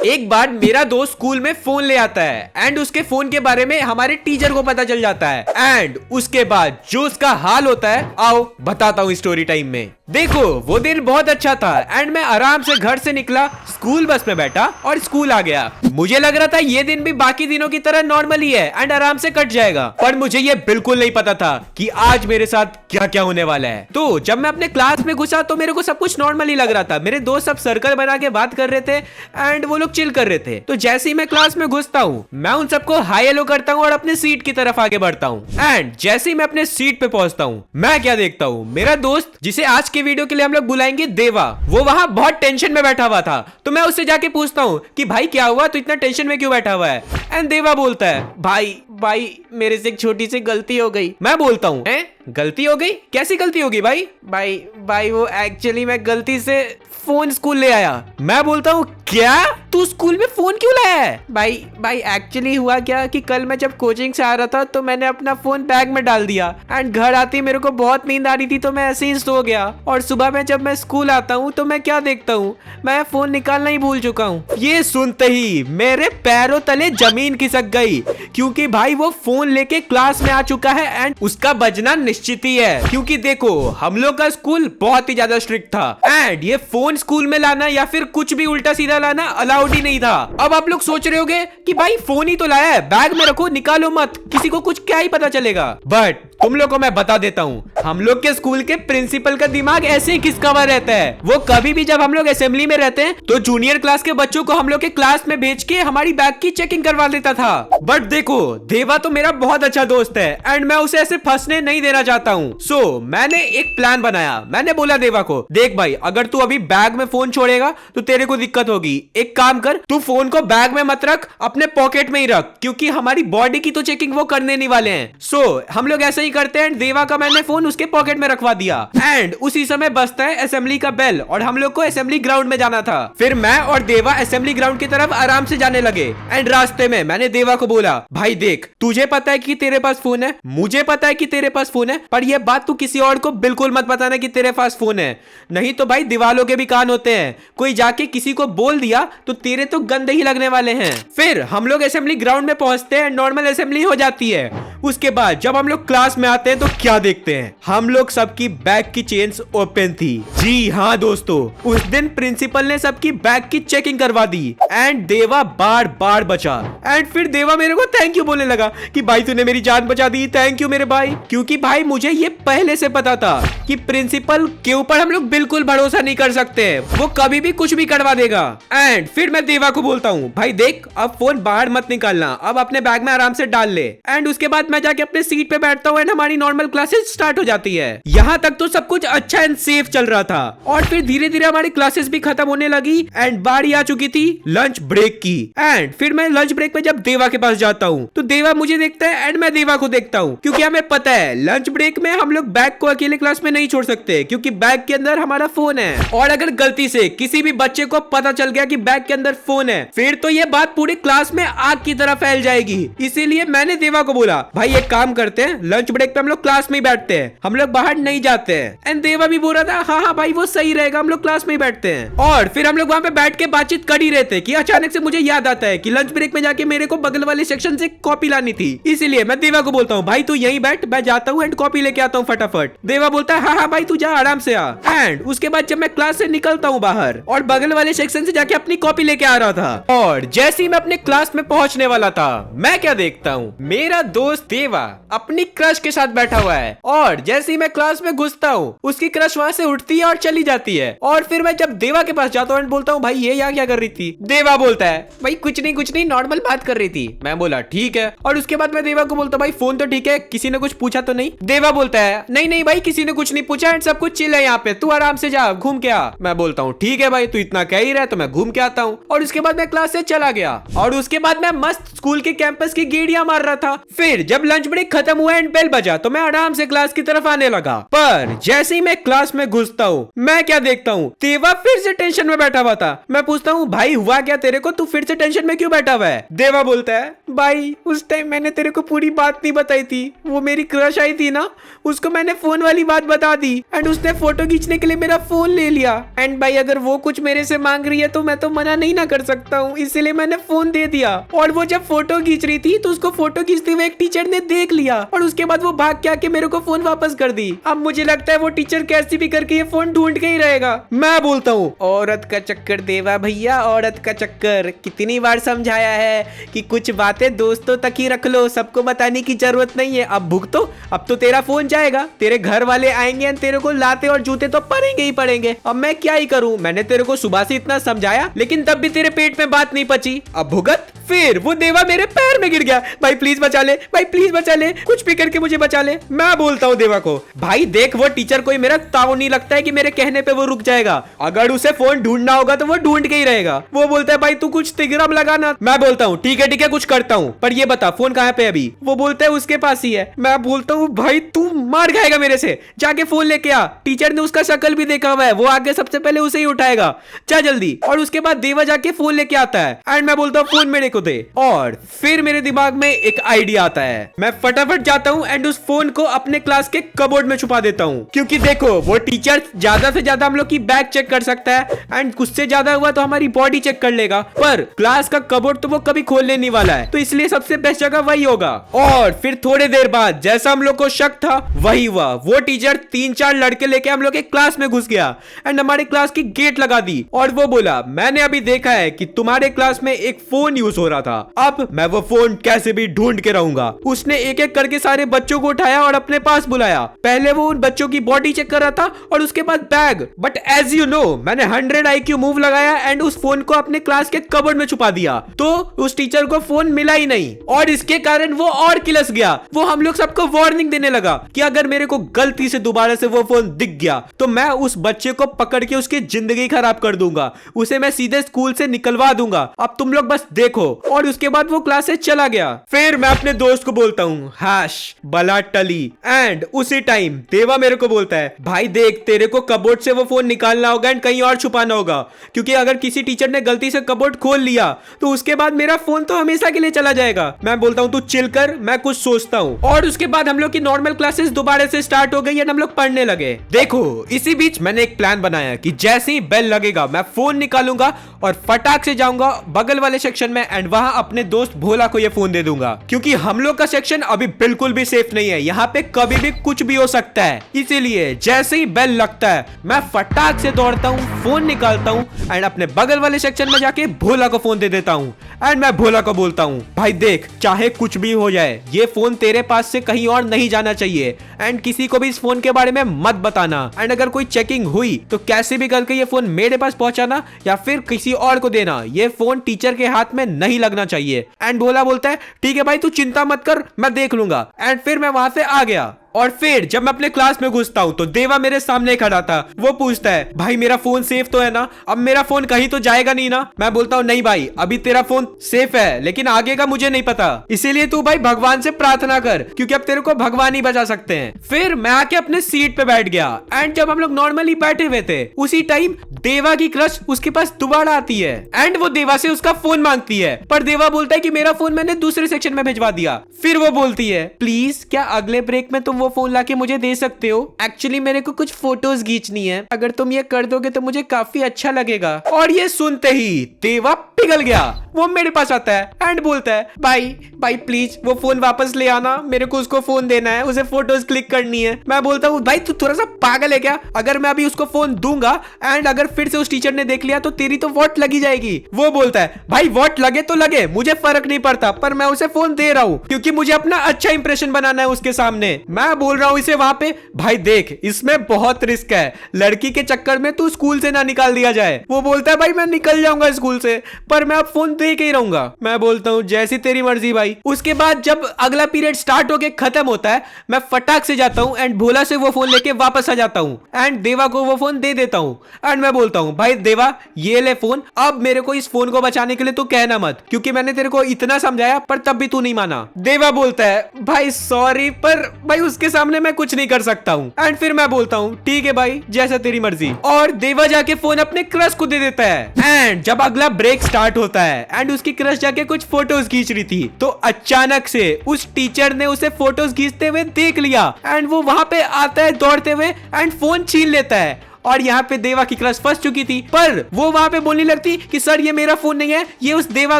एक बार मेरा दोस्त स्कूल में फोन ले आता है एंड उसके फोन के बारे में हमारे टीचर को पता चल जाता है एंड उसके बाद जो उसका हाल होता है आओ बताता हूँ स्टोरी टाइम में। देखो वो दिन बहुत अच्छा था एंड मैं आराम से घर से निकला, स्कूल बस में बैठा और स्कूल आ गया। मुझे लग रहा था ये दिन भी बाकी दिनों की तरह नॉर्मल ही है एंड आराम से कट जाएगा, पर मुझे ये बिल्कुल नहीं पता था कि आज मेरे साथ क्या क्या होने वाला है। तो जब मैं अपने क्लास में घुसा तो मेरे को सब कुछ नॉर्मल ही लग रहा था। मेरे दोस्त सब सर्कल बना के बात कर रहे थे एंड वो लोग चिल कर रहे थे। तो जैसे ही मैं क्लास में घुसता हूँ मैं उन सबको हाई हेलो करता हूँ और अपने सीट की तरफ आगे बढ़ता हूँ एंड जैसे ही मैं अपने सीट पे पहुंचता हूँ मैं क्या देखता हूँ, मेरा दोस्त जिसे आज के वीडियो के लिए हम लोग बुलाएंगे देवा, वो वहां बहुत टेंशन में बैठा हुआ था। तो मैं उससे जाके पूछता हूँ कि भाई क्या हुआ, तू इतना टेंशन में क्यों बैठा हुआ है? एंड देवा बोलता है भाई मेरे से एक छोटी सी गलती हो गई। मैं बोलता हूँ गलती हो गई? कैसी गलती होगी भाई वो एक्चुअली मैं गलती से फोन स्कूल ले आया। मैं बोलता हूँ क्या, तू स्कूल में फोन क्यों लाया है? भाई एक्चुअली हुआ क्या कि कल मैं जब कोचिंग से आ रहा था तो मैंने अपना फोन बैग में डाल दिया एंड घर आते ही मेरे को बहुत नींद आ रही थी तो मैं ऐसे ही सो गया और सुबह में जब मैं स्कूल आता हूँ तो मैं क्या देखता हूँ, मैं फोन निकालना ही भूल चुका हूँ। ये सुनते ही मेरे पैरों तले जमीन खिसक गई क्योंकि भाई वो फोन लेके क्लास में आ चुका है एंड उसका बजना निश्चित ही है क्योंकि देखो हम लोग का स्कूल बहुत ही ज्यादा स्ट्रिक्ट था एंड ये फोन स्कूल में लाना या फिर कुछ भी उल्टा सीधा लाना अलाउड ही नहीं था। अब आप लोग सोच रहे होंगे कि भाई फोन ही तो लाया है, बैग में रखो, निकालो मत, किसी को कुछ क्या ही पता चलेगा। बट तुम लोग को मैं बता देता हूँ हम लोग के स्कूल के प्रिंसिपल का दिमाग ऐसे ही खिसका हुआ रहता है। वो कभी भी जब हम लोग असेंबली में रहते हैं तो जूनियर क्लास के बच्चों को हम लोग के क्लास में भेज के हमारी बैग की चेकिंग करवा देता था। बट देखो देवा तो मेरा बहुत अच्छा दोस्त है एंड मैं उसे ऐसे फंसने नहीं देना चाहता हूँ। सो मैंने एक प्लान बनाया। मैंने बोला देवा को, देख भाई अगर तू अभी बैग में फोन छोड़ेगा तो तेरे को दिक्कत होगी। एक काम कर, तू फोन को बैग में मत रख, अपने पॉकेट में ही रख क्योंकि हमारी बॉडी की तो चेकिंग वो करने नहीं वाले हैं। सो हम लोग ऐसे ही करते हैं। देवा का मैंने फोन उसके पॉकेट में रखवा दिया एंड उसी समय बजता है असेंबली का बेल और हम लोग को असेंबली ग्राउंड में जाना था। फिर मैं और देवा असेंबली ग्राउंड की तरफ आराम से जाने लगे एंड रास्ते में मैंने देवा को बोला, भाई देख तुझे पता है कि तेरे पास फोन है, मुझे पता है कि तेरे पास फोन है, पर यह बात तू किसी और को बिल्कुल मत बताना कि तेरे पास फोन है, नहीं तो भाई दीवालों के भी कान होते हैं, कोई जाके किसी को बोल दिया तो तेरे तो गंदे ही लगने वाले हैं। फिर हम लोग असेंबली ग्राउंड में पहुंचते हैं, नॉर्मल असेंबली हो जाती है। उसके बाद जब हम लोग क्लास में आते हैं तो क्या देखते हैं, हम लोग सबकी बैग की चेन्स ओपन थी। जी हाँ दोस्तों, उस दिन प्रिंसिपल ने सबकी बैग की चेकिंग करवा दी एंड देवा बार बार बचा एंड फिर देवा मेरे को थैंक यू बोलने लगा कि भाई तूने मेरी जान बचा दी, थैंक यू मेरे भाई। क्योंकि भाई मुझे ये पहले से पता था कि प्रिंसिपल के ऊपर हम लोग बिल्कुल भरोसा नहीं कर सकते, वो कभी भी कुछ भी करवा देगा। एंड फिर मैं देवा को बोलता हूँ, भाई देख अब फोन बाहर मत निकालना, अब अपने बैग में आराम से डाल ले। एंड उसके बाद मैं जाके अपने सीट पे बैठता हूँ एंड हमारी नॉर्मल क्लासेस स्टार्ट हो जाती है। यहाँ तक तो सब कुछ अच्छा एंड सेफ चल रहा था और फिर धीरे धीरे हमारी क्लासेस भी खत्म होने लगी एंड बारी आ चुकी थी लंच ब्रेक की। एंड फिर मैं लंच ब्रेक में जब देवा के पास जाता हूँ तो देवा मुझे देखता है एंड मैं देवा को देखता हूँ क्योंकि हमें पता है लंच ब्रेक में हम लोग बैग को अकेले क्लास में नहीं छोड़ सकते क्योंकि बैग के अंदर हमारा फोन है और अगर गलती से किसी भी बच्चे को पता चल गया कि बैग के अंदर फोन है फिर तो ये बात पूरी क्लास में आग की तरह फैल जाएगी। इसीलिए मैंने देवा को बोला, भाई एक काम करते हैं, लंच ब्रेक पे हम लोग क्लास में ही बैठते हैं, हम लोग बाहर नहीं जाते हैं। एंड देवा भी बोल रहा था हाँ भाई वो सही रहेगा, हम लोग क्लास में ही बैठते हैं। और फिर हम लोग वहां पे बैठ के बातचीत कर ही रहे थे कि अचानक से मुझे याद आता है कि लंच ब्रेक में जाके मेरे को बगल वाले सेक्शन से कॉपी लानी थी। इसीलिए मैं देवा को बोलता हूँ, भाई तू यहीं बैठ, मैं जाता हूँ एंड कॉपी लेके आता हूँ फटाफट। देवा बोलता है हाँ भाई तू जा, आराम से आ। एंड उसके बाद जब मैं क्लास से निकलता हूँ बाहर और बगल वाले सेक्शन से जाके अपनी कॉपी लेके आ रहा था और जैसे ही मैं अपने क्लास में पहुंचने वाला था मैं क्या देखता हूँ, मेरा दोस्त देवा अपनी क्रश के साथ बैठा हुआ है और जैसे ही मैं क्लास में घुसता हूँ उसकी क्रश वहां से उठती है और चली जाती है। और फिर मैं जब देवा के पास जाता हूँ एंड बोलता हूँ, भाई ये यहाँ क्या कर रही थी? देवा बोलता है, भाई कुछ नहीं नॉर्मल बात कर रही थी। मैं बोला ठीक है। और उसके बाद मैं देवा को बोलता हूँ, भाई फोन तो ठीक है, किसी ने कुछ पूछा तो नहीं? देवा बोलता है नहीं भाई किसी ने कुछ नहीं पूछा एंड सब कुछ चिल है यहाँ पे, तू आराम से जा, घूम के आ। मैं बोलता हूँ ठीक है भाई, तू इतना कह ही रहा तो मैं घूम के आता हूँ। और उसके बाद मैं क्लास से चला गया और उसके बाद मैं मस्त स्कूल के कैंपस की गेड़ियां मार रहा था। फिर जब लंच ब्रेक खत्म हुआ एंड बेल बजा तो मैं आराम से क्लास की तरफ आने लगा, पर जैसे ही मैं क्लास में घुसता हूँ मैं क्या देखता हूँ, देवा फिर से टेंशन में बैठा हुआ था। मैं पूछता हूँ भाई हुआ क्या तेरे को, तू फिर से टेंशन में क्यों बैठा हुआ है? देवा बोलता है भाई उस टाइम मैंने तेरे को पूरी बात नहीं बताई थी, वो मेरी क्रश आई थी ना, उसको मैंने फोन वाली बात बता दी एंड उसने फोटो खींचने के लिए मेरा फोन ले लिया। एंड भाई अगर वो कुछ मेरे से मांग रही है तो मैं तो मना नहीं ना कर सकता हूँ, इसीलिए मैंने फोन दे दिया। और वो जब फोटो खींच रही थी तो उसको फोटो खींचते हुए एक टीचर ने देख लिया और उसके बाद वो भाग के आके मेरे को फोन वापस कर दी। अब मुझे लगता है वो टीचर कैसी भी करके ये फोन ढूंढ के ही रहेगा। मैं बोलता हूँ औरत का चक्कर देवा भैया, औरत का चक्कर। कितनी बार समझाया है कि कुछ बातें दोस्तों तक ही रख लो, सबको बताने की जरूरत नहीं है। अब भुगतो, अब तो तेरा फोन जाएगा, तेरे घर वाले आएंगे तेरे को लाते और जूते तो पड़ेंगे ही पड़ेंगे। अब मैं क्या ही करूं, मैंने तेरे को सुबह से इतना समझाया लेकिन तब भी तेरे पेट में बात नहीं पची, अब भुगत। फिर वो देवा मेरे पैर में गिर गया, भाई प्लीज बचा ले, भाई प्लीज बचा ले, कुछ भी करके मुझे बचा ले। मैं बोलता हूँ देवा को भाई देख वो टीचर कोई मेरा ताऊ नहीं लगता है कि मेरे कहने पे वो रुक जाएगा, अगर उसे फोन ढूंढना होगा तो वो ढूंढ के ही रहेगा। वो बोलता है भाई तू कुछ तिगड़म लगाना। मैं बोलता हूँ ठीक है कुछ करता हूँ, पर ये बता फोन कहाँ पे अभी? वो बोलता है उसके पास ही है। मैं बोलता हूँ भाई तू मार खाएगा मेरे से, जाके फोन लेके आ, टीचर ने उसका शक्ल भी देखा हुआ है, वो आगे सबसे पहले उसे ही उठाएगा, जा जल्दी। और उसके बाद देवा जाके फोन लेके आता है एंड मैं बोलता हूँ फोन मेरे को दे। और फिर मेरे दिमाग में एक आइडिया आता है, मैं फटाफट जाता हूँ एंड उस फोन को अपने क्लास के कबोर्ड में छुपा देता हूँ, क्योंकि देखो वो टीचर ज्यादा से ज्यादा हम लोग की बैग चेक कर सकता है एंड कुछ से ज्यादा हुआ तो हमारी बॉडी चेक कर लेगा, पर क्लास का कबोर्ड तो वो कभी खोलने नहीं वाला है, तो इसलिए सबसे बेस्ट जगह वही होगा। और फिर थोड़ी देर बाद जैसा हम लोग को शक था वही हुआ, वो टीचर 3-4 लड़के लेके हम लोग के क्लास में घुस गया एंड हमारे क्लास की गेट लगा दी और वो बोला मैंने अभी देखा है कि तुम्हारे क्लास में एक फोन यूज हो रहा था, अब मैं वो फोन कैसे भी ढूंढ के रहूंगा। उसने एक एक करके सारे बच्चों को उठाया और अपने पास बुलाया, पहले वो उन बच्चों की बॉडी चेक कर रहा था और उसके बाद bag, but as you know मैंने 100 IQ मूव लगाया एंड उस फोन को अपने क्लास के कबर्ड में छुपा दिया, तो उस टीचर को फोन मिला ही नहीं और इसके कारण वो और किलस गया। वो हम लोग सबको वार्निंग देने लगा कि अगर मेरे को गलती से दोबारा से वो फोन दिख गया तो मैं उस बच्चे को पकड़ के उसकी जिंदगी खराब कर दूंगा, उसे मैं सीधे स्कूल से निकलवा दूंगा, अब तुम लोग बस देखो। और उसके बाद वो क्लास से चला गया। फिर मैं अपने दोस्त को बोलता हूँ हाश बला टली, एंड उसी टाइम देवा मेरे को बोलता है भाई देख तेरे को कबोर्ड से वो फोन निकालना होगा एंड कहीं और छुपाना होगा, क्योंकि अगर किसी टीचर ने गलती से कबोर्ड खोल लिया तो उसके बाद मेरा फोन तो हमेशा के लिए चला जाएगा। मैं बोलता हूँ तू चिल कर, मैं कुछ सोचता हूँ। और उसके बाद हम लोग की नॉर्मल क्लासेस दोबारा से स्टार्ट हो गई एंड हम लोग पढ़ने लगे। देखो इसी बीच मैंने एक प्लान बनाया कि जैसे ही बेल लगेगा मैं फोन निकालूंगा और फटाक से जाऊंगा बगल वाले सेक्शन में एंड वहां अपने दोस्त भोला को ये फोन दे दूंगा, क्योंकि हम लोग का सेक्शन अभी बिल्कुल भी सेफ नहीं है, यहाँ पे कभी भी कुछ भी हो सकता है। इसीलिए जैसे ही बेल लगता है मैं फटाक से दौड़ता हूँ, फोन निकालता हूँ एंड अपने बगल वाले सेक्शन में जाके भोला को फोन दे देता हूँ एंड मैं भोला को बोलता हूँ भाई देख चाहे कुछ भी हो जाए ये फोन तेरे पास से कहीं और नहीं जाना चाहिए एंड किसी को भी इस फोन के बारे में मत बताना, एंड अगर कोई चेकिंग हुई तो कैसे भी करके ये फोन मेरे पास पहुंचाना या फिर किसी और को देना, ये फोन टीचर के हाथ में नहीं लगना चाहिए। एंड भोला बोलता है ठीक है भाई तू चिंता मत कर, मैं देख लूंगा। एंड फिर मैं वहां से आ गया और फिर जब मैं अपने क्लास में घुसता हूँ तो देवा मेरे सामने खड़ा था। वो पूछता है भाई मेरा फोन सेफ तो है ना, अब मेरा फोन कहीं तो जाएगा नहीं ना? मैं बोलता हूँ नहीं भाई अभी तेरा फोन सेफ है लेकिन आगे का मुझे नहीं पता, इसीलिए तू भाई भगवान से प्रार्थना कर क्योंकि अब तेरे को भगवान ही बचा सकते हैं। फिर मैं आके अपने सीट पे बैठ गया एंड जब हम लोग नॉर्मली बैठे हुए थे उसी टाइम देवा की क्रश उसके पास दोबारा आती है एंड वो देवा से उसका फोन मांगती है, पर देवा बोलता है कि मेरा फोन मैंने दूसरे सेक्शन में भिजवा दिया। फिर वो बोलती है प्लीज क्या अगले ब्रेक में तुम वो फोन लाके मुझे दे सकते हो, एक्चुअली मेरे को कुछ फोटोज खींचनी है, अगर तुम ये कर दोगे तो मुझे काफी अच्छा लगेगा। और ये सुनते ही देवा पिघल गया, वो मेरे पास आता है एंड बोलता है भाई प्लीज वो फोन वापस ले आना, मेरे को उसको फोन देना है, उसे फोटोज क्लिक करनी है। मैं बोलता हूँ भाई तू थोड़ा सा पागल है क्या, अगर मैं अभी उसको फोन दूंगा एंड अगर फिर से उस टीचर ने देख लिया तो तेरी तो वोट लगी जाएगी। वो बोलता है भाई वोट लगे तो लगे, मुझे फर्क नहीं पड़ता, पर मैं उसे फोन दे रहा हूँ क्योंकि मुझे अपना अच्छा इंप्रेशन बनाना है उसके सामने। मैं मैं बोल रहा हूँ इसे वहां पे, भाई देख इसमें बहुत रिस्क है, लड़की के चक्कर में तू स्कूल से ना निकाल दिया जाए। वो बोलता है भाई मैं निकल जाऊंगा स्कूल से, पर मैं अब फोन दे के ही रहूंगा। मैं बोलता हूँ जैसी तेरी मर्जी भाई। उसके बाद जब अगला पीरियड स्टार्ट होके खत्म होता है, मैं फटाक से जाता हूँ एंड भोला से वो फोन लेके वापस आ जाता हूँ एंड देवा को वो फोन दे देता हूँ एंड मैं बोलता हूँ भाई देवा ये ले फोन, अब मेरे को इस फोन को बचाने के लिए तू कहना मत, क्योंकि मैंने तेरे को इतना समझाया पर तब भी तू नहीं माना। देवा बोलता है भाई सॉरी, पर भाई उसके सामने मैं कुछ नहीं कर सकता हूँ। एंड फिर मैं बोलता हूँ ठीक है भाई जैसा तेरी मर्जी, और देवा जाके फोन अपने क्रश को दे देता है। एंड जब अगला ब्रेक स्टार्ट होता है एंड उसकी क्रश जाके कुछ फोटोज खींच रही थी, तो अचानक से उस टीचर ने उसे फोटोज खींचते हुए देख लिया एंड वो वहां पे आता है दौड़ते हुए एंड फोन छीन लेता है। और यहाँ पे देवा की क्रश फंस चुकी थी, पर वो वहां पे बोलने लगती कि सर ये मेरा फोन नहीं है, ये उस देवा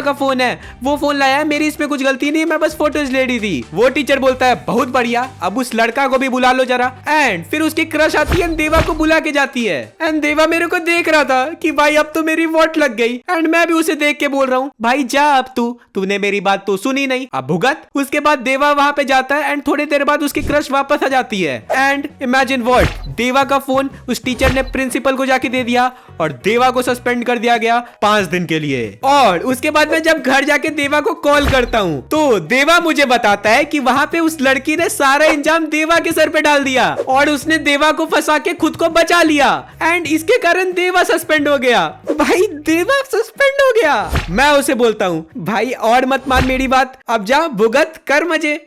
का फोन है, वो फोन लाया है, मेरी इसमें कुछ गलती नहीं, मैं बस फोटोज ले रही थी। वो टीचर बोलता है बहुत बढ़िया, अब उस लड़का को भी बुला लो जरा। एंड फिर उसकी क्रश आती है, देवा को बुला के जाती है एंड देवा मेरे को देख रहा था कि भाई अब तो मेरी वोट लग गई एंड मैं भी उसे देख के बोल रहा हूँ भाई जा अब तूने मेरी बात तो सुनी नहीं, अब भुगत। उसके बाद देवा वहां पे जाता है एंड थोड़ी देर बाद उसकी क्रश वापस आ जाती है एंड इमेजिन व्हाट, देवा का फोन उस टीचर ने प्रिंसिपल को जाके दे दिया और देवा को सस्पेंड कर दिया गया 5 दिन के लिए। और उसके बाद मैं जब घर जाके देवा को कॉल करता हूँ तो देवा मुझे बताता है कि वहां पे उस लड़की ने सारा इंजाम देवा के सर पे डाल दिया और उसने देवा को फंसा के खुद को बचा लिया एंड इसके कारण देवा सस्पेंड हो गया। भाई देवा सस्पेंड हो गया। मैं उसे बोलता हूँ भाई और मत मान मेरी बात, अब जा भुगत कर मजे।